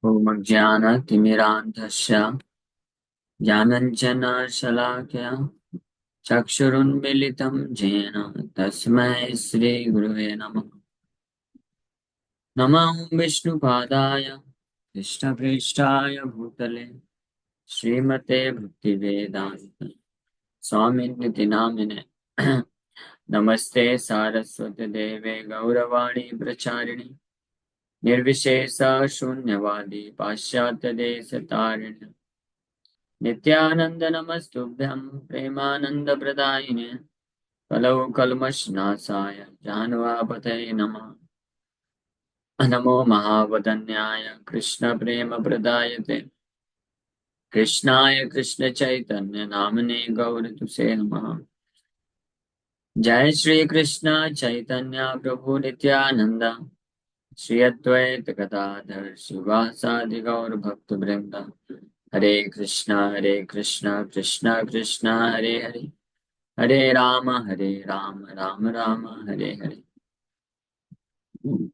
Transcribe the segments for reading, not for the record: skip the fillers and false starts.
ज्ञानतिमिरान्धस्य ज्ञानञ्जनशलाकया चक्षुरुन्मीलितं येन तस्मै श्रीगुरवे नमः। नमो विष्णुपादाय कृष्णप्रेष्ठाय भूतले श्रीमते भक्तिवेदान्त स्वामिनिति नामिने नमस्ते सारस्वती देवे गौरवाणी प्रचारिणि निर्विशेष शून्यवादी पाश्चात्य देश तारिणी नित्यानंद नमस्तुभ्यं प्रेमानंद प्रदायिने कलौ कल्मषनाशाय जाह्नवापतये नमः। नमो महावदन्याय कृष्ण प्रेम प्रदायते कृष्णाय कृष्ण चैतन्य नामने गौरतुसे नमः। जय श्री कृष्ण चैतन्य प्रभु नित्यानंद श्री अद्वैत गदाधर शिवासादि गौर भक्त वृंद हरे कृष्णा कृष्णा कृष्णा हरे हरे हरे राम राम राम हरे हरे।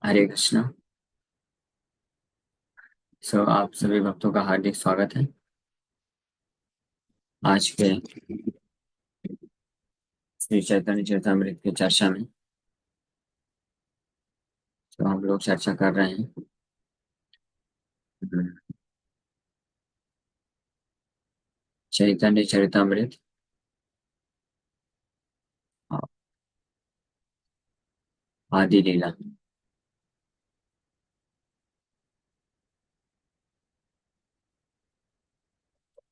हरे कृष्णा। आप सभी भक्तों का हार्दिक स्वागत है आज के श्री चैतन्य चरितमृत की चर्चा में। तो हम लोग चर्चा कर रहे हैं चैतन्य चरितमृत आदि लीला।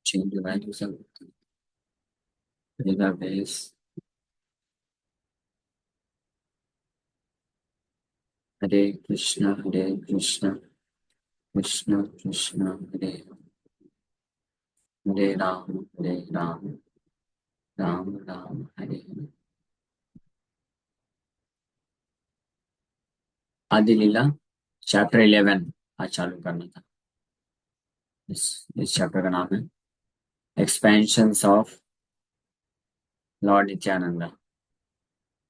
चेंज हुआ है तो सब डेटाबेस। हरे कृष्णा कृष्ण कृष्ण हरे हरे राम राम राम हरे हरे। आदि लीला चैप्टर 11 आज चालू करना था। इस चैप्टर का नाम है expansions of lord Nityananda.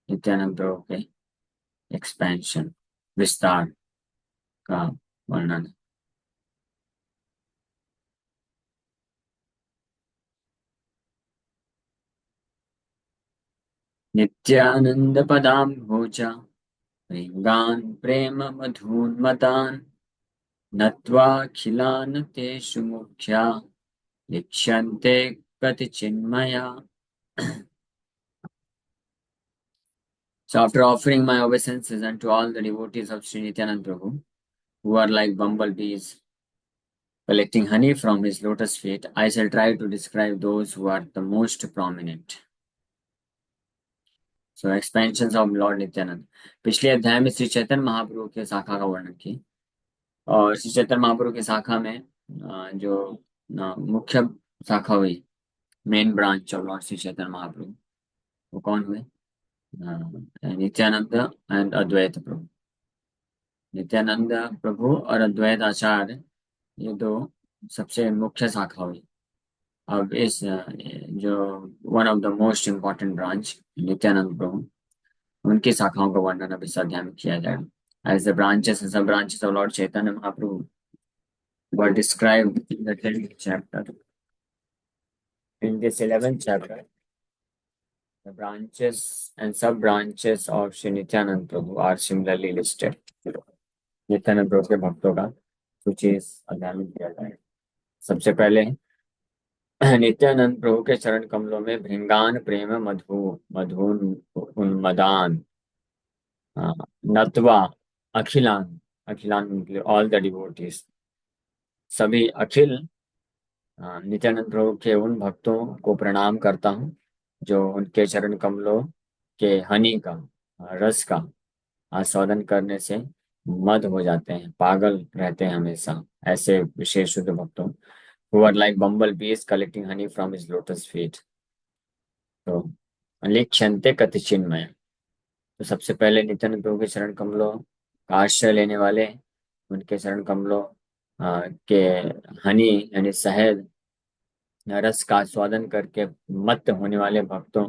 Nityananda Prabhu के एक्सपेंशन विस्तार का वर्णन। नित्यानंद पदाम भोजा प्रेंगान प्रेम मधुन्मतान नत्वाखिलान तेषु मुख्या लिक्ष्यन्ते कतिचिन्मया। So after offering my obeisances unto all the devotees of Sri Nityananda Prabhu, who are like bumblebees collecting honey from his lotus feet, I shall try to describe those who are the most prominent. So expansions of Lord Nityanand. पिछले अध्याय में श्री चैतन्य महाप्रभु के शाखा का वर्णन की और श्री चैतन्य महाप्रभु की शाखा में जो मुख्य शाखा हुई main branch of lord Shri Chaitanya Mahaprabhu वो कौन हुए? नित्यानंद एंड अद्वैत प्रभु। नित्यानंद प्रभु और अद्वैत आचार्य ये दो सबसे मुख्य शाखा हुई। अब इस जो one of the most important branch Nityananda Prabhu उनकी शाखाओं का वर्णन अब इस अध्याय में किया जाएगा। एज द ब्रांचेस एंड सब branches of Lord Chaitanya Mahaprabhu were described in the 10th chapter. In this 11th chapter the branches and sub branches of Sri Nityanand Prabhu are similarly listed। Nityananda Prabhu के भक्तों का सूची इस अध्याय में दिया जाएगा। सबसे पहले नित्यानंद प्रभु के चरण कमलों में भृंगान प्रेम मधुन उन्मदान नत्वा अखिलान अखिलान ऑल द डिवोटीज सभी अखिल नित्यानंद प्रभु के उन भक्तों को प्रणाम करता हूँ जो उनके चरण कमलों के हनी का रस का आस्वादन करने से मद हो जाते हैं, पागल रहते हैं हमेशा। ऐसे विशेष शुद्ध भक्तों who are like bumblebees collecting honey from his lotus feet। तो लिक्ष्यन्ते कतिचिन्मय। तो सबसे पहले नित्यानंद प्रभु के चरण कमलों का आश्रय लेने वाले उनके चरण कमलों के हनी यानी शहद रस का आस्वादन करके मत होने वाले भक्तों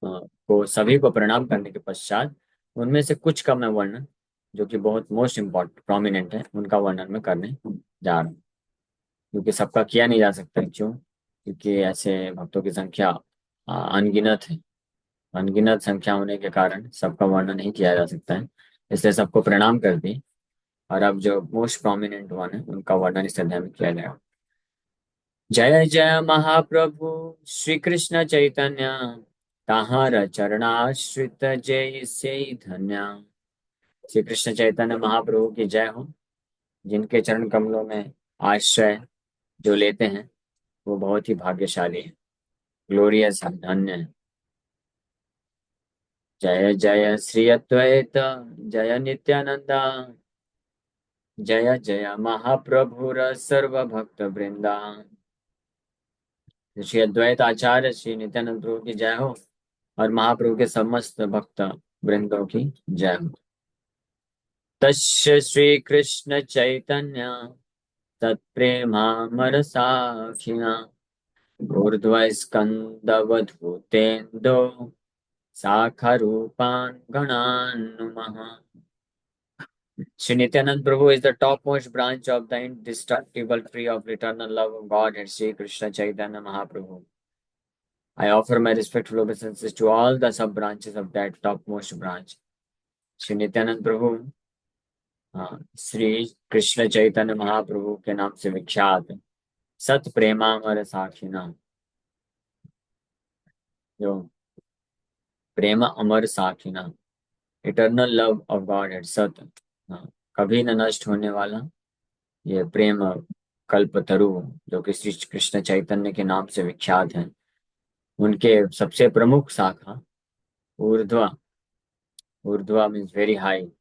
को सभी को प्रणाम करने के पश्चात उनमें से कुछ का मैं वर्णन जो कि बहुत मोस्ट इम्पोर्टेंट प्रोमिनेंट है उनका वर्णन मैं करने जा रहा हूँ, क्योंकि सबका किया नहीं जा सकता। क्यों? क्योंकि ऐसे भक्तों की संख्या अनगिनत है। अनगिनत संख्या होने के कारण सबका वर्णन नहीं किया जा सकता है। इसलिए सबको प्रणाम कर दी, और अब जो मोस्ट प्रोमिनेंट वन है उनका वर्णन इस अध्याय में किया जाएगा। जय जय महाप्रभु श्री कृष्ण चैतन्य, ताहार चरणाश्रित जय से धन्य। श्री कृष्ण चैतन्य महाप्रभु की जय हो, जिनके चरण कमलों में आश्रय जो लेते हैं वो बहुत ही भाग्यशाली है, ग्लोरियस है, धन्य है। जय जय श्री अद्वैत, जय नित्यानंदा, जय जय महाप्रभुर सर्वभक्त वृंदा। श्री अद्वैत आचार्य श्री नित्यानंद प्रभु की जय हो, और महाप्रभु के समस्त भक्त वृंदों की जय हो। तस्य Shri Krishna Chaitanya तत्प्रेमामर साखिना, ऊर्ध्वस्कन्दवधूतेन्दो शाखारूपान् गणान् नुमः। Sri Nityanand Prabhu is the topmost branch of the indestructible tree of eternal love of God and Sri Krishna Chaitanya Mahaprabhu. I offer my respectful obeisances to all the sub branches of that topmost branch. Sri Nityanand Prabhu, Shri Krishna Chaitanya Mahaprabhu के नाम से विख्यात सत प्रेमामर साखिना, जो प्रेम अमर साखिना, eternal love of God at सत, कभी न नष्ट होने वाला ये प्रेम कल्पतरु, जो कि श्री कृष्ण चैतन्य के नाम से विख्यात है, उनके सबसे प्रमुख शाखा ऊर्ध्वा, ऊर्ध्वा मीन्स वेरी हाई,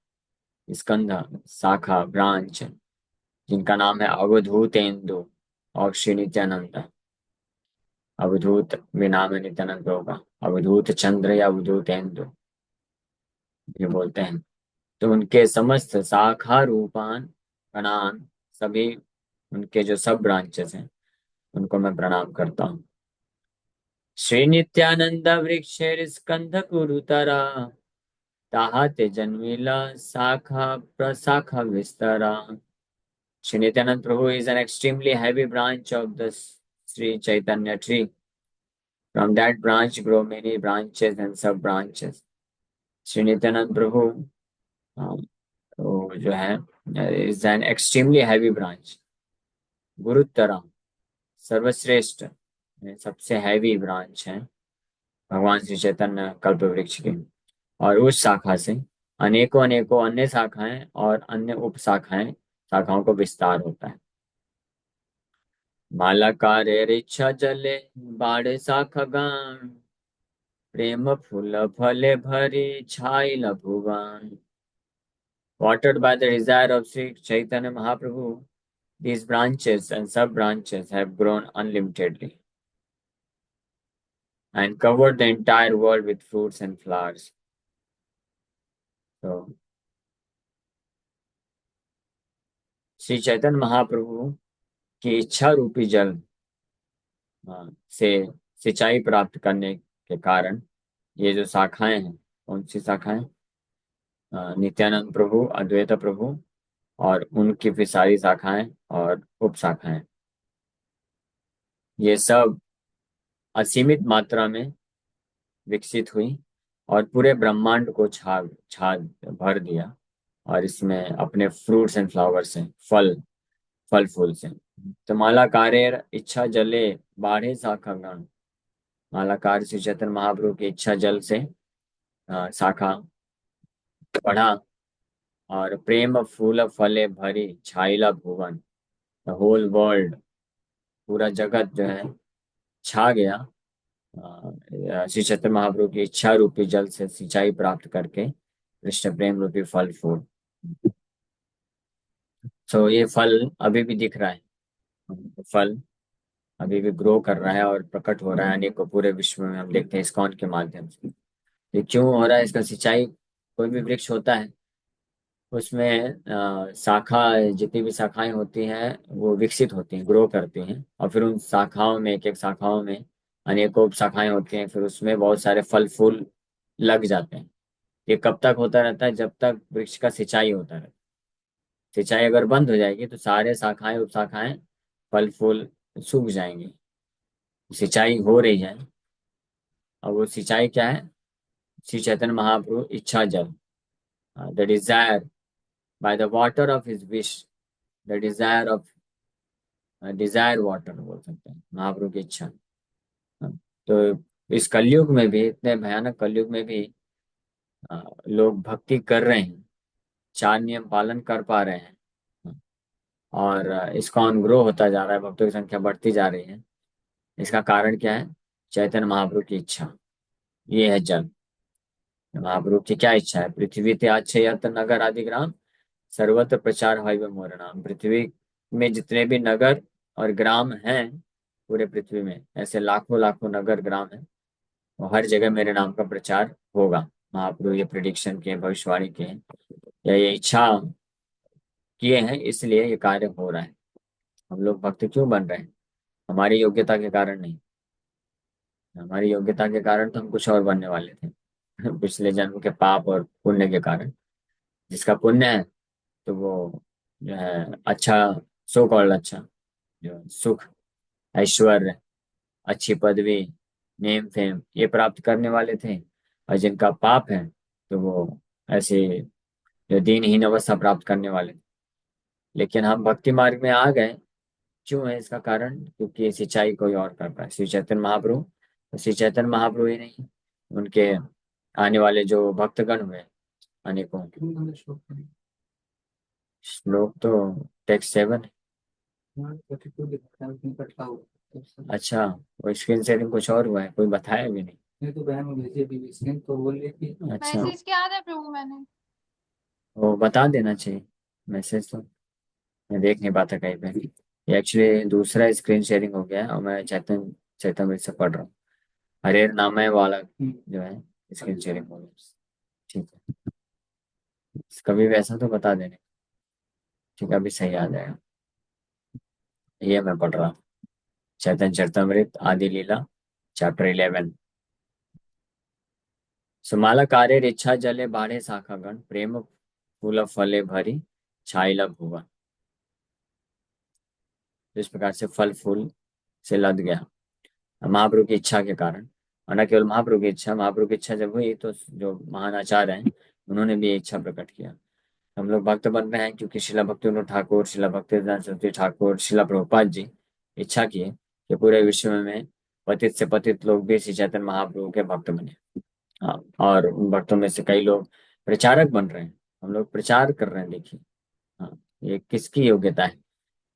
स्कंध शाखा ब्रांच, जिनका नाम है अवधूतेन्दु और श्री नित्यानंद। अवधूत भी नाम है नित्यानंद प्रभु का, अवधूत चंद्र या अवधूतेन्दु ये बोलते हैं। तो उनके समस्त शाखा रूपान प्रणाम, सभी उनके जो सब ब्रांचेस हैं उनको मैं प्रणाम करता हूँ। श्री नित्यानंद वृक्षेर स्कंध गुरुतरा, ताहाते जन्मिला शाखा प्रशाखा Vistara. Sri Nityanand Prabhu is an extremely heavy branch of the Sri Chaitanya tree. From that branch grow many branches and sub branches. Sri Nityanand Prabhu वो जो है is an extremely heavy branch. गुरुतरा सर्वश्रेष्ठ सबसे हैवी ब्रांच है भगवान श्री चैतन्य कल्प वृक्ष की, और उस शाखा से अनेकों अनेकों अन्य शाखाएं और अन्य उप शाखाएं, शाखाओं को विस्तार होता है। मालाकारे ऋक्षा जले बाढ़े शाखगान, प्रेम फूल फले भरी छाइल भुवन। Watered by the desire of Sri Chaitanya Mahaprabhu, these branches and sub branches have grown unlimitedly and covered the entire world with fruits and flowers. So, Shri Chaitanya महाप्रभु की इच्छा रूपी जल से सिंचाई प्राप्त करने के कारण ये जो शाखाएं हैं, कौन सी शाखाएं? नित्यानंद प्रभु, अद्वैत प्रभु और उनकी फिर सारी शाखाएं और उप शाखाएं, ये सब असीमित मात्रा में विकसित हुई और पूरे ब्रह्मांड को छा छा भर दिया, और इसमें अपने फ्रूट्स एंड फ्लावर्स हैं, फल फूल से। तो मालाकारेर इच्छा जले बाढ़े शाखा गण, मालाकार श्री चैतन्य महाप्रभु की इच्छा जल से शाखा बढ़ा, और प्रेम फूल फले भरी छाइला भुवन, द होल वर्ल्ड, पूरा जगत जो है छा गया श्री चैतन्य महाप्रभु की इच्छा रूपी जल से सिंचाई प्राप्त करके कृष्ण प्रेम रूपी फल फूल। तो ये फल अभी भी दिख रहा है, फल अभी भी ग्रो कर रहा है और प्रकट हो रहा है अनेकों पूरे विश्व में। हम देखते हैं इस्कॉन के माध्यम से ये क्यों हो रहा है, इसका सिंचाई, कोई भी वृक्ष होता है उसमें शाखा, जितनी भी शाखाएं होती हैं वो विकसित होती हैं, ग्रो करती हैं, और फिर उन शाखाओं में, एक एक शाखाओं में अनेकों उप शाखाएं होती हैं, फिर उसमें बहुत सारे फल फूल लग जाते हैं। ये कब तक होता रहता है? जब तक वृक्ष का सिंचाई होता रहता है। सिंचाई अगर बंद हो जाएगी तो सारे शाखाएं उप शाखाएं फल फूल सूख जाएंगी। सिंचाई हो रही है। और वो सिंचाई क्या है? श्री चैतन्य महाप्रभु इच्छा जल, the desire by the water of his wish, the desire of, desire water बोल सकते हैं, महाप्रभु की इच्छा। हाँ, तो इस कलयुग में भी, इतने भयानक कलयुग में भी लोग भक्ति कर रहे हैं, चार नियम पालन कर पा रहे हैं। और इस्कॉन ग्रो होता जा रहा है, भक्तों की संख्या बढ़ती जा रही है। इसका कारण क्या है? चैतन्य महाप्रभु की इच्छा। ये है जल। महाप्रभु की क्या इच्छा है? पृथ्वी ते अच्छेयत नगर आदि ग्राम, सर्वत्र प्रचार है मोर नाम। पृथ्वी में जितने भी नगर और ग्राम हैं, पूरे पृथ्वी में ऐसे लाखों लाखों नगर ग्राम हैं, और हर जगह मेरे नाम का प्रचार होगा। महाप्रभु ये प्रिडिक्शन किए, भविष्यवाणी किए, या ये इच्छा किए हैं, इसलिए ये कार्य हो रहा है। हम लोग भक्त क्यों बन रहे हैं? हमारी योग्यता के कारण नहीं। हमारी योग्यता के कारण तो हम कुछ और बनने वाले थे पिछले जन्म के पाप और पुण्य के कारण। जिसका पुण्य है तो वो जो है अच्छा, सो कॉल्ड अच्छा, जो सुख, ऐश्वर्य, अच्छी पदवी, नेम फेम ये प्राप्त करने वाले थे। और जिनका पाप है तो वो ऐसे जो दीनहीन अवस्था प्राप्त करने वाले थे। लेकिन हम भक्ति मार्ग में आ गए। क्यों है इसका कारण? क्योंकि ये सिंचाई कोई और कर रहा है, श्री चैतन्य महाप्रभु। तो श्री चैतन्य महाप्रभु ही नहीं, उनके आने वाले जो भक्तगण हुए अनेकों। श्लोक तो टेक्स्ट 7। अच्छा, वो स्क्रीन शेयरिंग कुछ और हुआ है, कोई बताया भी नहीं। नहीं तो बहन भेजी अभी स्क्रीन तो बोल रही थी। अच्छा, मैसेज क्या था प्रभु मैंने? वो बता देना चाहिए। मैसेज तो मैं देख नहीं पाता कहीं पे। ये एक्चुअली दूसरा स्क्रीन शेयरिंग हो गया है, और मैं चैतन चैतन्य से पढ़ रहा हूँ। हरे नाम है वाला जो है स्क्रीन शेयरिंग हो गया। ठीक है, कभी वैसा तो बता देने। ठीक है, अभी सही आ जाएगा। ये मैं पढ़ रहा हूँ, चैतन्य चरितमृत आदि लीला चैप्टर 11। सुमाला कार्य इच्छा जले बाढ़े शाखा गण, प्रेम फूल फले भरी छाइला भुवन। इस प्रकार से फल फूल से लद गया महाप्रभु की इच्छा के कारण। और न केवल महाप्रभु की इच्छा, महाप्रभु की इच्छा जब हुई तो जो महान आचार्य हैं उन्होंने भी ये इच्छा प्रकट किया। हम लोग भक्त बन रहे हैं क्योंकि शिला भक्ति ठाकुर, शिला भक्तिवेदांत सरस्वती ठाकुर, शिला प्रभुपाद जी इच्छा किए कि पूरे विश्व में पतित से पतित लोग भी श्री चैतन्य महाप्रभु के भक्त बने। हाँ, और उन भक्तों में से कई लोग प्रचारक बन रहे हैं। हम लोग प्रचार कर रहे हैं, देखिए। हाँ, ये किसकी योग्यता है?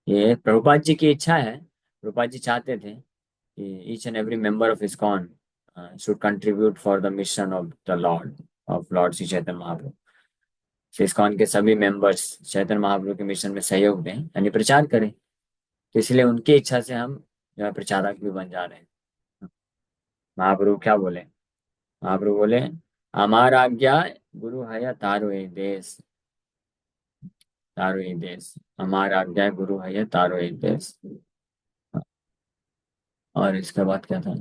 ये प्रभुपाद जी की इच्छा है। प्रभुपाद जी चाहते थे कि each and every member of ISKCON should contribute for the mission of the Lord, of lord Shri Chaitanya Mahaprabhu. Shri ISKCON के सभी मेंबर्स चैतन्य महाप्रभु के मिशन में सहयोग दें, यानी प्रचार करें। तो इसलिए उनकी इच्छा से हम जो है प्रचारक भी बन जा रहे हैं। महाप्रभु क्या बोले? महाप्रभु बोले, हमारा आज्ञा गुरु है तारो एक देश, तारो एक देश। हमारा आज्ञा गुरु है तारो एक देश। और इसके बाद क्या था?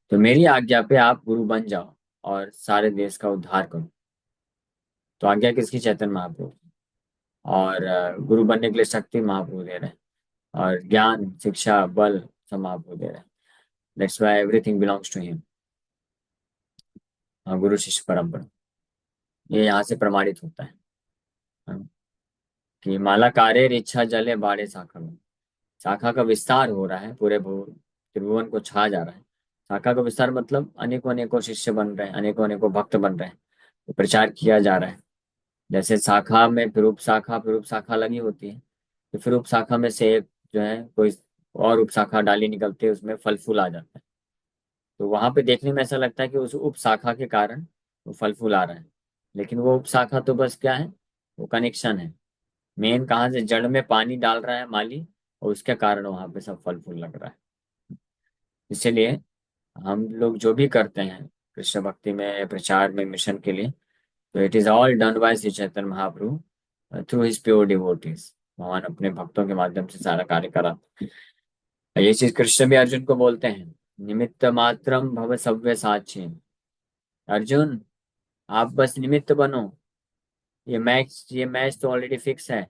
तो मेरी आज्ञा पे आप गुरु बन जाओ और सारे देश का उद्धार करो। तो आज्ञा किसकी? चैतन्य महाप्रभु। और गुरु बनने के लिए शक्ति महाप्रभु दे रहे हैं, और ज्ञान, शिक्षा, बल सब महाप्रभु दे रहे हैं। That's why everything belongs to him. गुरु शिष्य परंपरा, ये यहाँ से प्रमाणित होता है। हाँ, कि माला कार्य इच्छा जले बाड़े शाखा में। शाखा का विस्तार हो रहा है, पूरे त्रिभुवन को छा जा रहा है। शाखा का विस्तार मतलब अनेकों अनेकों शिष्य बन रहे हैं, अनेकों अनेकों भक्त बन रहे हैं, तो प्रचार किया जा रहा है। जैसे शाखा में फिर उप शाखा लगी होती है, तो फिर उप शाखा में से एक जो है कोई और उप शाखा डाली निकलती है, उसमें फल फूल आ जाता है। तो वहां पे देखने में ऐसा लगता है कि उस उप शाखा के कारण वो फल फूल आ रहा है। लेकिन वो उप शाखा तो बस क्या है? वो कनेक्शन है। मेन कहाँ से? जड़ में पानी डाल रहा है माली, और उसके कारण वहां पे सब फल फूल लग रहा है। इसलिए हम लोग जो भी करते हैं कृष्ण भक्ति में, प्रचार में, मिशन के लिए, तो it is all done by Shri Chaitanya Mahaprabhu through his pure devotees. भगवान अपने भक्तों के माध्यम से सारा कार्य करा। ये चीज कृष्ण भी अर्जुन को बोलते हैं, निमित्त मात्रम भव सव्य साची। अर्जुन, आप बस निमित्त बनो। ये मैच तो ऑलरेडी फिक्स है।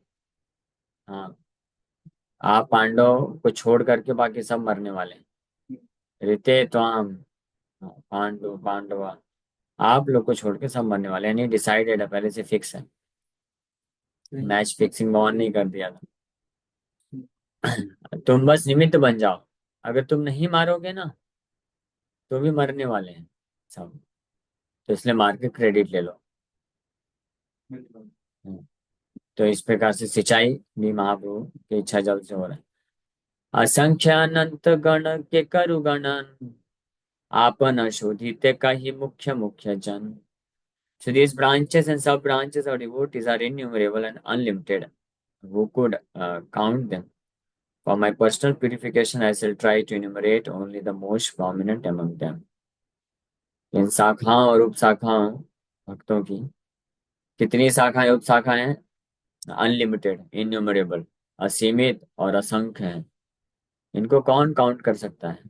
हाँ, आप पांडव को छोड़ करके बाकी सब मरने वाले हैं। ऋते त्वाम, हाँ, पांडु पांडवा, आप लोग को छोड़ के सब मरने वाले हैं, यानी डिसाइडेड है, पहले से फिक्स है। मैच फिक्सिंग भगवान नहीं कर दिया था। तुम बस निमित्त बन जाओ, अगर तुम नहीं मारोगे ना तो भी मरने वाले हैं सब, तो इसलिए मार के क्रेडिट ले लो। हम्म, तो इस प्रकार से सिंचाई भी महाप्रभु की इच्छा जल से हो रहा है। असंख्य अनंत गण के करु गणन, आपन शोधित कही मुख्य मुख्य जन। So these branches and sub branches of devotees are innumerable and unlimited. Who could count them? For my personal purification, I shall try to enumerate only the most prominent among them. इन शाखाओं और उपशाखाओं भक्तों की कितनी शाखाएं उपशाखाएं हैं? Unlimited, innumerable, असीमित और असंख्य हैं। इनको कौन काउंट कर सकता है?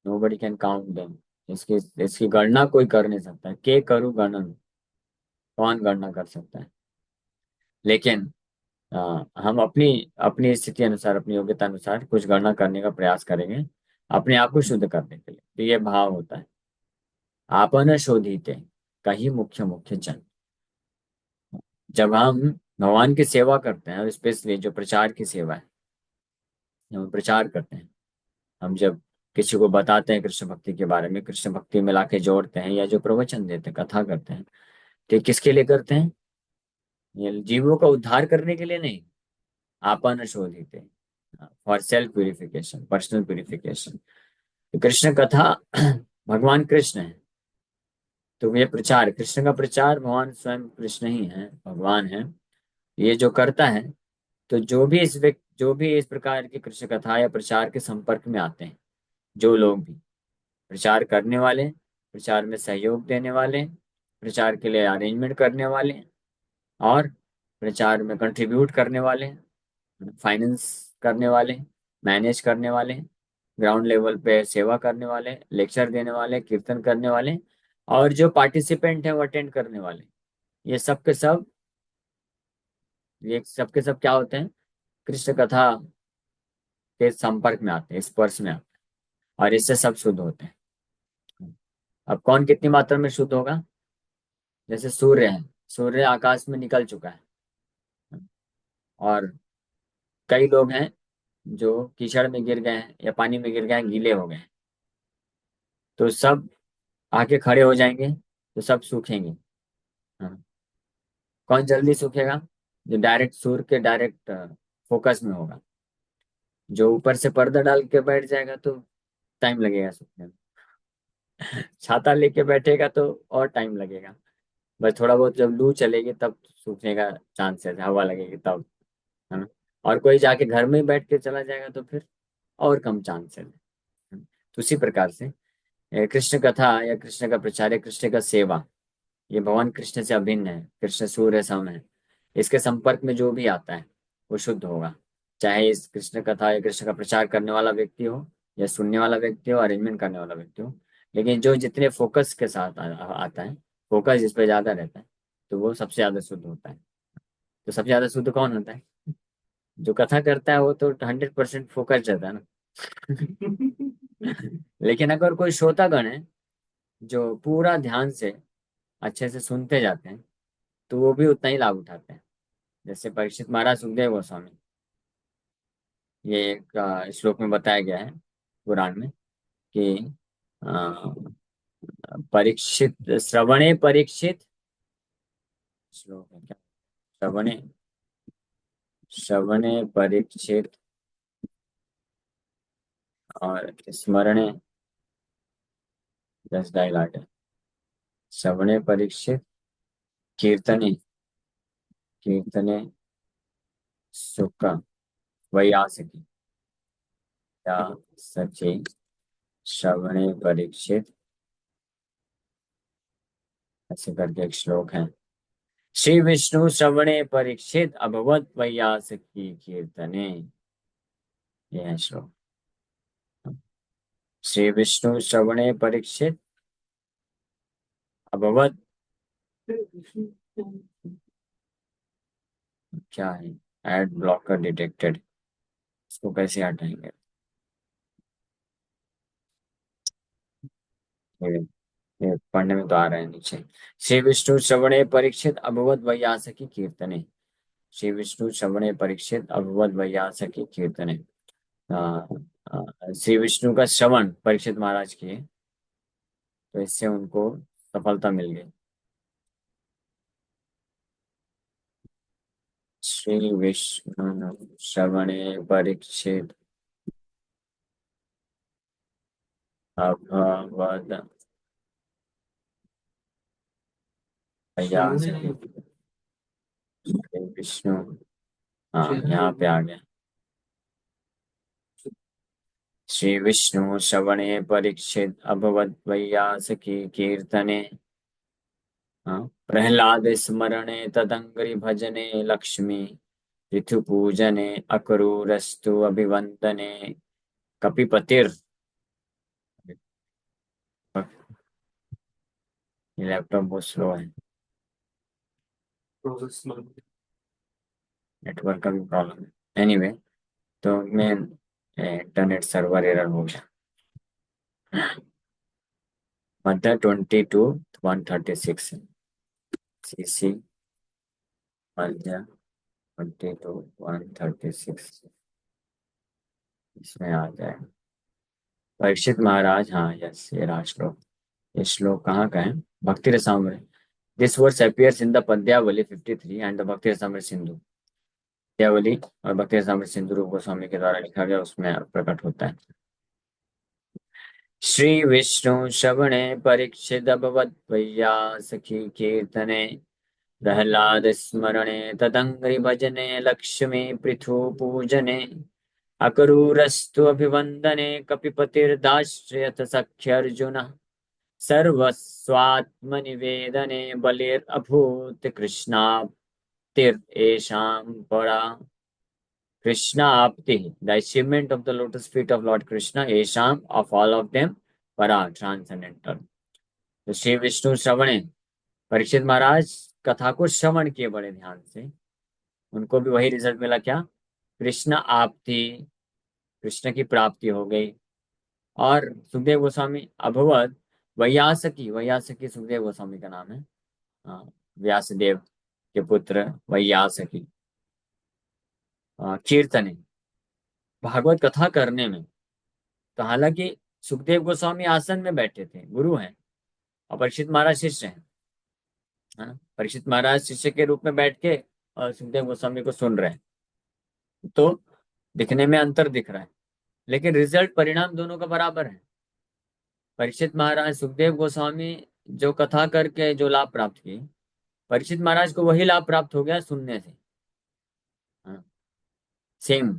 Nobody can count them. इसकी इसकी गणना कोई कर नहीं सकता। के करू गणन, कौन गणना कर सकता है? लेकिन हम अपनी अपनी स्थिति अनुसार, अपनी योग्यता अनुसार कुछ गणना करने का प्रयास करेंगे, अपने आप को शुद्ध करने के लिए। तो ये भाव होता है, आपन शोधिते कहीं मुख्य मुख्य जन। जब हम भगवान की सेवा करते हैं, और स्पेशली जो प्रचार की सेवा है, जब हम प्रचार करते हैं, हम जब किसी को बताते हैं कृष्ण भक्ति के बारे में, कृष्ण भक्ति में लाके जोड़ते हैं, या जो प्रवचन देते हैं, कथा करते हैं, तो ये किसके लिए करते हैं? ये जीवों का उद्धार करने के लिए नहीं, आपन शोधिते, for self purification, personal purification. तो कृष्ण कथा भगवान कृष्ण है, तो ये प्रचार, कृष्ण का प्रचार, भगवान स्वयं कृष्ण ही है, भगवान है, ये जो करता है। तो जो भी इस प्रकार की कृष्ण कथा या प्रचार के संपर्क में आते हैं, जो लोग भी प्रचार करने वाले, प्रचार में सहयोग देने वाले, प्रचार के लिए अरेंजमेंट करने वाले, और प्रचार में कंट्रीब्यूट करने वाले, फाइनेंस करने वाले, मैनेज करने वाले, ग्राउंड लेवल पे सेवा करने वाले, लेक्चर देने वाले, कीर्तन करने वाले, और जो पार्टिसिपेंट हैं वो अटेंड करने वाले, ये सब के सब, ये सब के सब क्या होते हैं? कृष्ण कथा के संपर्क में आते हैं, स्पर्श में आते हैं, और इससे सब शुद्ध होते हैं। अब कौन कितनी मात्रा में शुद्ध होगा? जैसे सूर्य है, सूर्य आकाश में निकल चुका है, और कई लोग हैं जो कीचड़ में गिर गए हैं या पानी में गिर गए हैं, गीले हो गए हैं, तो सब आके खड़े हो जाएंगे, तो सब सूखेंगे। हाँ। कौन जल्दी सूखेगा? जो डायरेक्ट सूर्य के डायरेक्ट फोकस में होगा। जो ऊपर से पर्दा डाल के बैठ जाएगा तो टाइम लगेगा सूखने में। छाता लेके बैठेगा तो और टाइम लगेगा। बस थोड़ा बहुत जब लू चलेगी तब सूखने का चांसेस है, हवा लगेगी तब, है ना। और कोई जाके घर में ही बैठ के चला जाएगा तो फिर और कम चांसेस है। तो उसी प्रकार से कृष्ण कथा या कृष्ण का प्रचार या कृष्ण का सेवा, ये भगवान कृष्ण से अभिन्न है, कृष्ण सूर्य सम है। इसके संपर्क में जो भी आता है वो शुद्ध होगा, चाहे इस कृष्ण कथा या कृष्ण का प्रचार करने वाला व्यक्ति हो, या सुनने वाला व्यक्ति हो, अरेंजमेंट करने वाला व्यक्ति हो। लेकिन जो जितने फोकस के साथ आता है, फोकस जिस पे ज्यादा रहता है, तो वो सबसे ज्यादा शुद्ध होता है। तो सबसे ज्यादा शुद्ध कौन होता है? जो कथा करता है वो तो 100% फोकस रहता है ना। लेकिन अगर कोई श्रोतागण है जो पूरा ध्यान से अच्छे से सुनते जाते हैं, तो वो भी उतना ही लाभ उठाते हैं। जैसे परीक्षित महाराज, सुखदेव गोस्वामी, ये एक श्लोक में बताया गया है पुराण में कि अ, परीक्षित श्रवणे परीक्षित, श्लोक है क्या? श्रवणे श्रवणे परीक्षित और स्मरणे, 10 डायलॉग है। श्रवणे परीक्षित, कीर्तने कीर्तने सुख, वही आ सकी, या सचे, श्रवणे परीक्षित, ऐसे करके एक श्लोक है। श्री विष्णु श्रवणे परीक्षित अभवत वैयास की कीर्तने, ये है श्लोक। श्री विष्णु श्रवणे परीक्षित अभवत, क्या है? एड ब्लॉकर डिटेक्टेड, इसको कैसे हटाएंगे? ये पढ़ने में तो आ रहा है नीचे। श्री विष्णु श्रवणे परीक्षित अभवत वैयासकी कीर्तने। श्री विष्णु श्रवणे परीक्षित अभवत वैयासकी कीर्तने। श्री विष्णु का श्रवण परीक्षित महाराज किए, तो इससे उनको सफलता मिल गई। श्री विष्णु श्रवणे परीक्षित अभवत वैयासकी। श्री विष्णु, हाँ यहाँ पे आ गया। श्री विष्णु श्रवणे परीक्षित अभवत वैयासकी कीर्तने। हाँ, प्रहलाद स्मरणे तदंगरि भजने लक्ष्मी पृथु पूजने अक्रूरस्तु अभिवंदने कपिपतिर। ये लैपटॉप बहुत स्लो है, नेटवर्क का भी प्रॉब्लम है। एनीवे, तो मैं इंटरनेट सर्वर एरर हो गया। मध्य 22 136 सीसी मध्य 22 136 इसमें आ जाए। परीक्षित महाराज, हाँ यस, ये रहा श्लोक। ये श्लोक कहाँ का है? Bhakti Rasamrita. This verse appears in the Padyavali 53 and the भक्ति रसामृत सिंधु। पद्यावली और भक्ति रसामृत सिंधु रूप गोस्वामी के द्वारा लिखा गया, उसमें प्रकट होता है। श्री विष्णु श्रवणे परीक्षित भगवत सखी कीर्तने प्रहलाद स्मरणे तदंग्रि भजने लक्ष्मी पृथु पूजने अक्रूरस्तु अभिवंदने कपिपतिर्दाश्रयत सख्य अर्जुन सर्वस्वात्मनिवेदने बलिरभूत कृष्णाप्तिरेषां परा। Krishna the achievement of the lotus feet of Lord Krishna, Esham of all of them, para, transcendental. तो श्री विष्णु श्रवणे, परीक्षित महाराज कथा को श्रवण किए बड़े ध्यान से, उनको भी वही रिजल्ट मिला। क्या? कृष्ण आपती, कृष्ण की प्राप्ति हो गई। और सुखदेव गोस्वामी अभवत वैयासकी, वैयासकी सुखदेव गोस्वामी का नाम है, हाँ, व्यासदेव के पुत्र वैयासकी। कीर्तने, भागवत कथा करने में। तो हालांकि सुखदेव गोस्वामी आसन में बैठे थे, गुरु हैं, और परीक्षित महाराज शिष्य हैं, है ना। परीक्षित महाराज शिष्य के रूप में बैठ के और सुखदेव गोस्वामी को सुन रहे हैं, तो दिखने में अंतर दिख रहा है, लेकिन रिजल्ट, परिणाम दोनों का बराबर है। परीक्षित महाराज, सुखदेव गोस्वामी जो कथा करके जो लाभ प्राप्त किए, परीक्षित महाराज को वही लाभ प्राप्त हो गया सुनने से। हाँ, सेम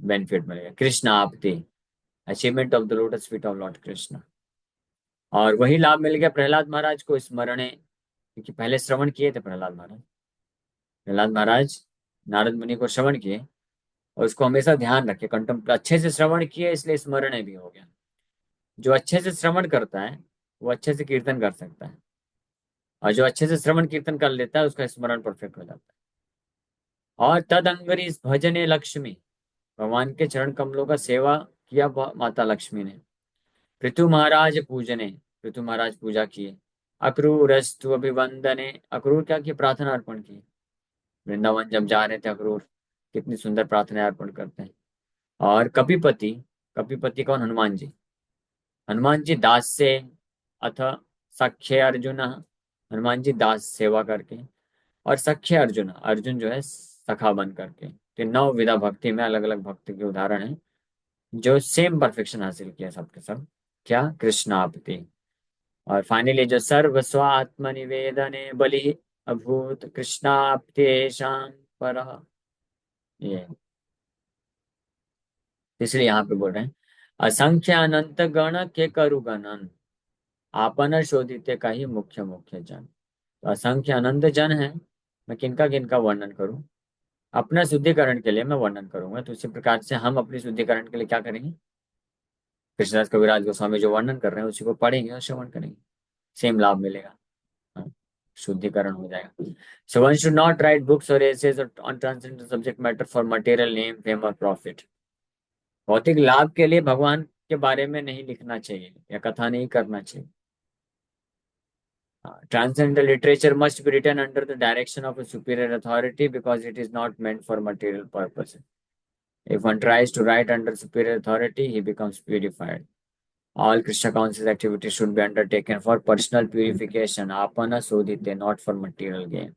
बेनिफिट मिलेगा। कृष्ण आपते, achievement of the lotus feet of Lord Krishna. और वही लाभ मिल गया प्रहलाद महाराज को स्मरणे, क्योंकि पहले श्रवण किए थे प्रहलाद महाराज। प्रहलाद महाराज नारद मुनि को श्रवण किए और उसको हमेशा ध्यान रखे, कंटम अच्छे से श्रवण किए, इसलिए स्मरण भी हो गया। जो अच्छे से श्रवण करता है वो अच्छे से कीर्तन कर सकता है, और जो अच्छे से श्रवण कीर्तन कर लेता है उसका स्मरण परफेक्ट हो जाता है। और तद अंगरी भजने लक्ष्मी, भगवान के चरण कमलों का सेवा किया माता लक्ष्मी ने। पृथु महाराज पूजने, पृथु महाराज पूजा किए। अक्रूरस्तु अभिवंदने, अक्रूर क्या किए? प्रार्थना अर्पण की। वृंदावन जब जा रहे थे अक्रूर, कितनी सुंदर प्रार्थना अर्पण करते हैं। और कपिपति, कपिपति कौन? हनुमान जी। हनुमान जी दास से, अथ सख्य अर्जुन, हनुमान जी दास सेवा करके, और सख्य अर्जुन, अर्जुन जो है सखा बन करके। तो 9 विधा भक्ति में अलग अलग भक्ति के उदाहरण है जो सेम परफेक्शन हासिल किया सबके सब। क्या? कृष्णापति। और फाइनली जो सर्व स्वात्म निवेदने बलि अभूत कृष्णाप्तेषां पर, ये इसलिए यहाँ पे बोल रहे हैं असंख्य अनंत गण के करु गणन, आपन शोधित का ही मुख्य मुख्य जन। तो असंख्य अनंत जन है, मैं किनका किनका वर्णन करूं? अपना शुद्धिकरण के लिए मैं वर्णन करूंगा। तो इसी प्रकार से हम अपनी शुद्धिकरण के लिए क्या करेंगे? कृष्णदास कविराज गोस्वामी जो वर्णन कर रहे हैं उसी को पढ़ेंगे और श्रवण करेंगे, सेम लाभ मिलेगा। हाँ। शुद्धिकरण हो जाएगा। So one should not write books और essays on transcendental subject matter for material name fame और प्रॉफिट। भौतिक लाभ के लिए भगवान के बारे में नहीं लिखना चाहिए या कथा नहीं करना चाहिए। Transcendental literature must be written under the direction of a superior authority because it is not meant for material purposes. If one tries to write under superior authority, he becomes purified. All Krishna conscious activities should be undertaken for personal purification, apana sodhite, not for material gain.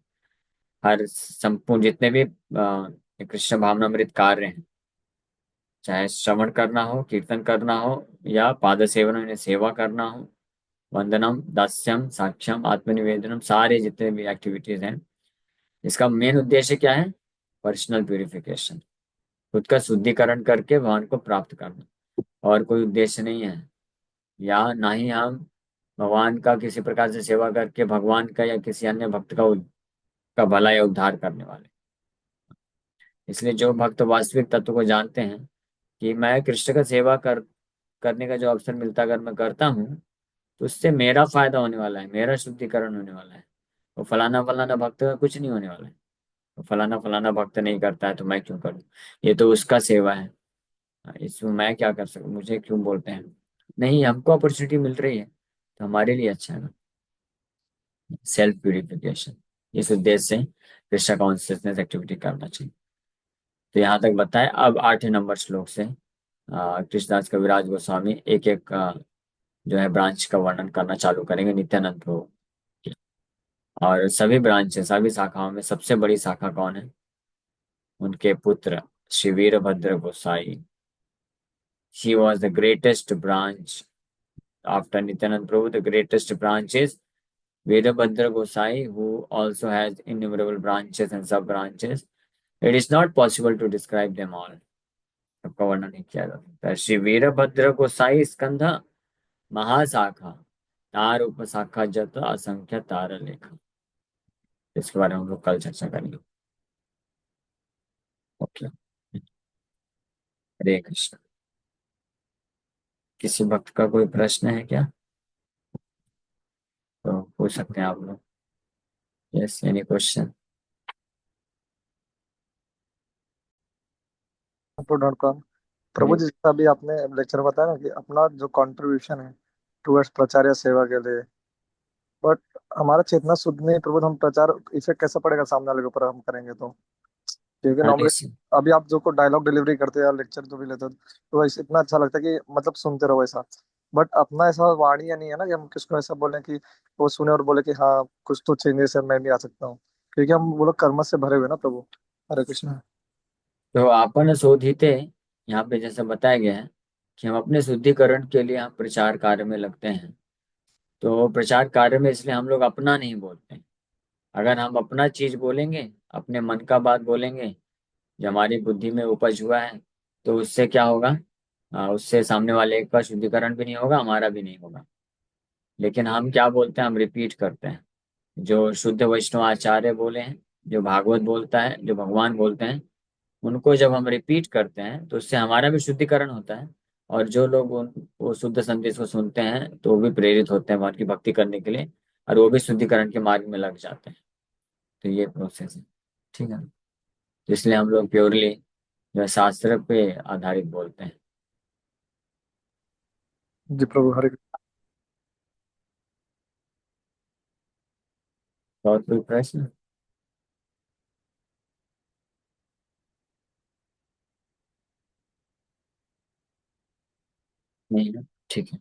हर संपूर्ण जितने भी कृष्ण भावनामृत कार्य हैं, चाहे श्रवण करना हो, कीर्तन करना हो, या पाद सेवन यानी सेवा करना हो, वंदनम, दास्यम, साक्ष्यम, आत्मनिवेदनम, सारे जितने भी एक्टिविटीज हैं, इसका मेन उद्देश्य क्या है? पर्सनल प्यूरिफिकेशन, खुद का शुद्धिकरण करके भगवान को प्राप्त करना, और कोई उद्देश्य नहीं है। या ना ही हम भगवान का किसी प्रकार से सेवा करके भगवान का या किसी अन्य भक्त का भला या उद्धार करने वाले। इसलिए जो भक्त वास्तविक तत्व को जानते हैं कि मैं कृष्ण का सेवा करने का जो अवसर मिलता है, अगर मैं करता हूँ तो उससे मेरा फायदा होने वाला है, मेरा शुद्धिकरण होने वाला है, और फलाना फलाना भक्त का कुछ नहीं होने वाला है। तो फलाना फलाना भक्त नहीं करता है तो मैं क्यों करूं? ये तो उसका सेवा है, इसमें मैं क्या कर सकूं, मुझे क्यों बोलते हैं? नहीं, हमको अपॉर्चुनिटी मिल रही है तो हमारे लिए अच्छा है ना। सेल्फ प्यूरिफिकेशन, इस उद्देश्य से कृष्ण कॉन्शियसनेस एक्टिविटी करना चाहिए। तो यहाँ तक बताए। अब 8 नंबर श्लोक से कृष्णदास कविराज गोस्वामी एक एक जो है ब्रांच का वर्णन करना चालू करेंगे नित्यानंद प्रभु की। और सभी ब्रांच है, सभी शाखाओं में सबसे बड़ी शाखा कौन है? उनके पुत्र श्री वीरभद्र गोसाई। She was the greatest branch after Nityanand Prabhu. The greatest branch is Vedabhadra Gosai, who also has innumerable branches and sub branches. It is not possible to describe them all. सबका वर्णन नहीं किया जा सकता। श्री वीरभद्र गोसाई स्कंध महाशाखा, तार उपशाखा जत असंख्य तार लेखा। इसके बारे में हम लोग कल चर्चा करेंगे। ओके, हरे कृष्ण। किसी भक्त का कोई प्रश्न है क्या? तो पूछ सकते हैं आप लोग। Yes, any question? .com। प्रभु जी, जैसा अभी आपने लेक्चर बताया ना कि अपना जो कंट्रीब्यूशन है टुवर्ड्स प्रचार या सेवा के लिए, बट हमारा चेतना शुद्ध नहीं प्रभु, तो हम प्रचार इफेक्ट कैसे पड़ेगा सामने वाले के ऊपर हम करेंगे तो? क्योंकि हाँ, नॉर्मली अभी आप जो को डायलॉग डिलीवरी करते हैं या लेक्चर जो भी लेते हो तो वैसे इतना अच्छा लगता है कि मतलब सुनते रहो ऐसा। बट अपना ऐसा वाणी या नहीं है ना कि हम किसको ऐसा बोलें कि वो सुने और बोले कि हाँ कुछ तो चेंजेस है, मैं भी आ सकता हूँ। क्योंकि हम वो लोग कर्म से भरे हुए हैं ना प्रभु। हरे कृष्ण। तो आपन शोधिते, यहाँ पे जैसे बताया गया है कि हम अपने शुद्धिकरण के लिए हम प्रचार कार्य में लगते हैं। तो प्रचार कार्य में इसलिए हम लोग अपना नहीं बोलते हैं। अगर हम अपना चीज बोलेंगे, अपने मन का बात बोलेंगे, जो हमारी बुद्धि में उपज हुआ है, तो उससे क्या होगा? उससे सामने वाले का शुद्धिकरण भी नहीं होगा, हमारा भी नहीं होगा। लेकिन हम क्या बोलते हैं? हम रिपीट करते हैं जो शुद्ध वैष्णव आचार्य बोले हैं, जो भागवत बोलता है, जो भगवान बोलते हैं, उनको जब हम रिपीट करते हैं तो उससे हमारा भी शुद्धिकरण होता है। और जो लोग वो शुद्ध संदेश को सुनते हैं तो वो भी प्रेरित होते हैं भगवान की भक्ति करने के लिए, और वो भी शुद्धिकरण के मार्ग में लग जाते हैं। तो ये प्रोसेस है, ठीक है। तो इसलिए हम लोग प्योरली जो है शास्त्र पे आधारित बोलते हैं। जी प्रभु, हरे। तो और कोई प्रश्न? नहीं ना? ठीक है।